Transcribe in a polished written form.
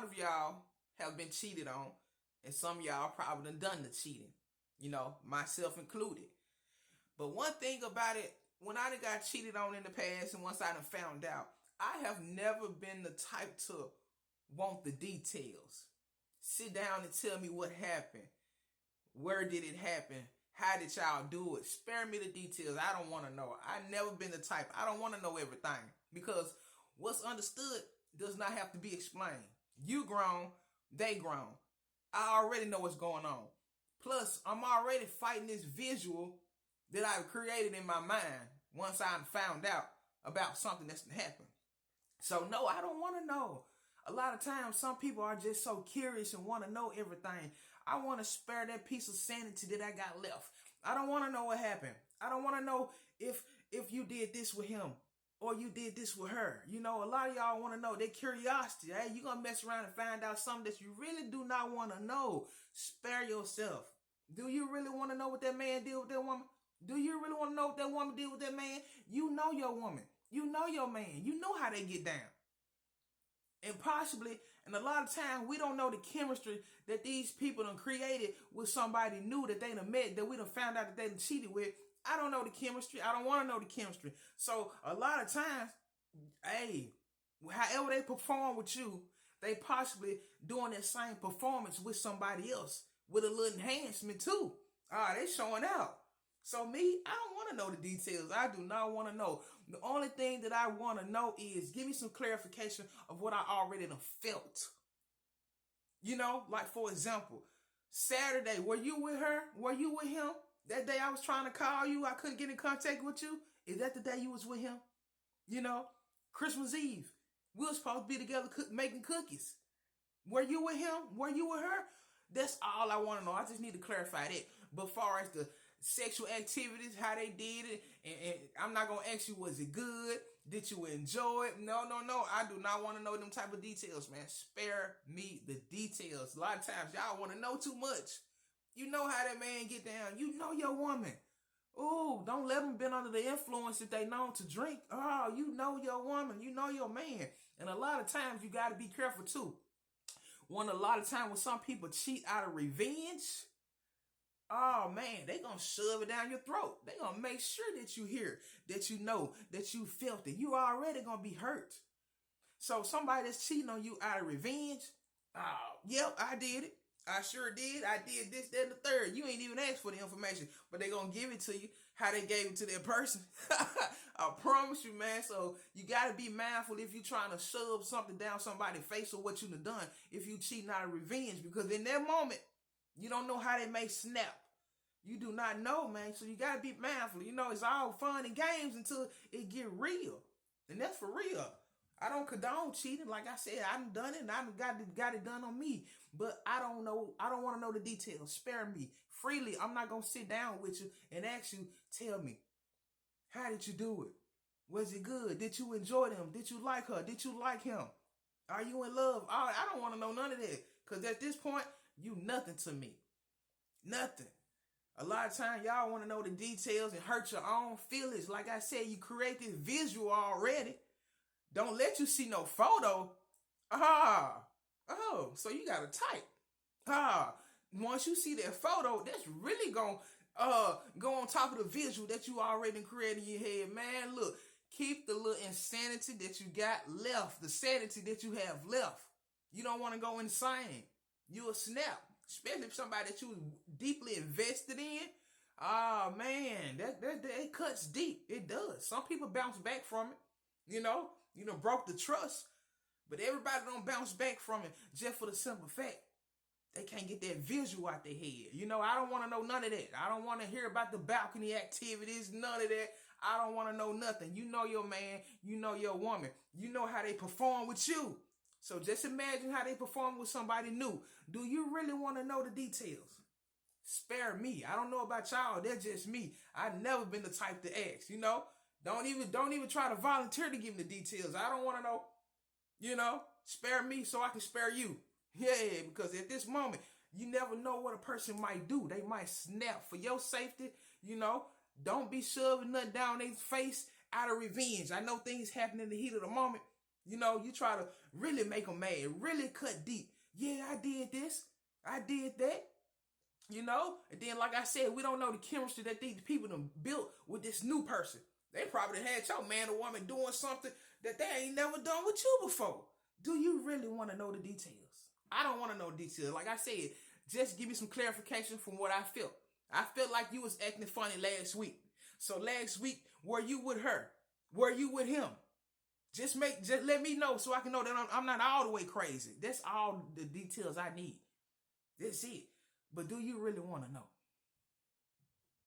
lot of y'all have been cheated on, and some of y'all probably done the cheating, myself included. But one thing about it, when I done got cheated on in the past, and once I done found out, I have never been the type to want the details. Sit down and tell me what happened. Where did it happen? How did y'all do it? Spare me the details. I don't want to know. I never been the type. I don't want to know everything. Because what's understood does not have to be explained. You grown, they grown. I already know what's going on. Plus, I'm already fighting this visual that I've created in my mind once I found out about something that's happened. So no, I don't want to know. A lot of times, some people are just so curious and want to know everything. I want to spare that piece of sanity that I got left. I don't want to know what happened. I don't want to know if you did this with him or you did this with her. A lot of y'all want to know. Their curiosity. Hey, you're going to mess around and find out something that you really do not want to know. Spare yourself. Do you really want to know what that man did with that woman? Do you really want to know what that woman did with that man? You know your woman. You know your man. You know how they get down. And possibly, and a lot of times, we don't know the chemistry that these people done created with somebody new that they done met, that we done found out that they done cheated with. I don't know the chemistry. I don't want to know the chemistry. So a lot of times, hey, however they perform with you, they possibly doing that same performance with somebody else with a little enhancement too. They showing out. So me, I don't want to know the details. I do not want to know. The only thing that I want to know is give me some clarification of what I already done felt. Like for example, Saturday, were you with her? Were you with him? That day I was trying to call you, I couldn't get in contact with you. Is that the day you was with him? Christmas Eve, we were supposed to be together making cookies. Were you with him? Were you with her? That's all I want to know. I just need to clarify that. But far as the sexual activities, how they did it, and I'm not going to ask you, was it good? Did you enjoy it? No. I do not want to know them type of details, man. Spare me the details. A lot of times, y'all want to know too much. You know how that man get down. You know your woman. Oh, don't let them been under the influence if they known to drink. Oh, you know your woman. You know your man. And a lot of times, you got to be careful, too. A lot of times when some people cheat out of revenge, oh man, they gonna shove it down your throat. They gonna make sure that you hear, that you know, that you felt it. You already gonna be hurt. So somebody that's cheating on you out of revenge, yep, I did it. I sure did. I did this, that, and the third. You ain't even asked for the information, but they gonna give it to you how they gave it to their person. I promise you, man. So you gotta be mindful if you're trying to shove something down somebody's face or what you done done, if you cheating out of revenge, because in that moment, you don't know how they may snap. You do not know, man. So you got to be mindful. It's all fun and games until it get real. And that's for real. I don't condone cheating. Like I said, I done it and I got it done on me. But I don't know. I don't want to know the details. Spare me. Freely, I'm not going to sit down with you and ask you, tell me, how did you do it? Was it good? Did you enjoy them? Did you like her? Did you like him? Are you in love? I don't want to know none of that. Because at this point, you nothing to me. Nothing. A lot of times, y'all want to know the details and hurt your own feelings. Like I said, you create this visual already. Don't let you see no photo. So you got to type. Once you see that photo, that's really going to go on top of the visual that you already created in your head. Man, look, keep the little insanity that you got left, the sanity that you have left. You don't want to go insane. You'll snap. Especially if somebody that you deeply invested in. Oh man, that it cuts deep. It does. Some people bounce back from it. Broke the trust. But everybody don't bounce back from it just for the simple fact they can't get that visual out their head. I don't want to know none of that. I don't want to hear about the balcony activities, none of that. I don't want to know nothing. You know your man, you know your woman. You know how they perform with you. So just imagine how they perform with somebody new. Do you really want to know the details? Spare me. I don't know about y'all. That's just me. I've never been the type to ask, Don't even try to volunteer to give me the details. I don't want to know. Spare me so I can spare you. Yeah, because at this moment, you never know what a person might do. They might snap. For your safety, don't be shoving nothing down their face out of revenge. I know things happen in the heat of the moment. You know, you try to really make them mad, really cut deep. Yeah, I did this. I did that. You know? And then, like I said, we don't know the chemistry that these people done built with this new person. They probably had your man or woman doing something that they ain't never done with you before. Do you really want to know the details? I don't want to know details. Like I said, just give me some clarification from what I felt. I felt like you was acting funny last week. So last week, were you with her? Were you with him? Just let me know so I can know that I'm not all the way crazy. That's all the details I need. That's it. But do you really want to know?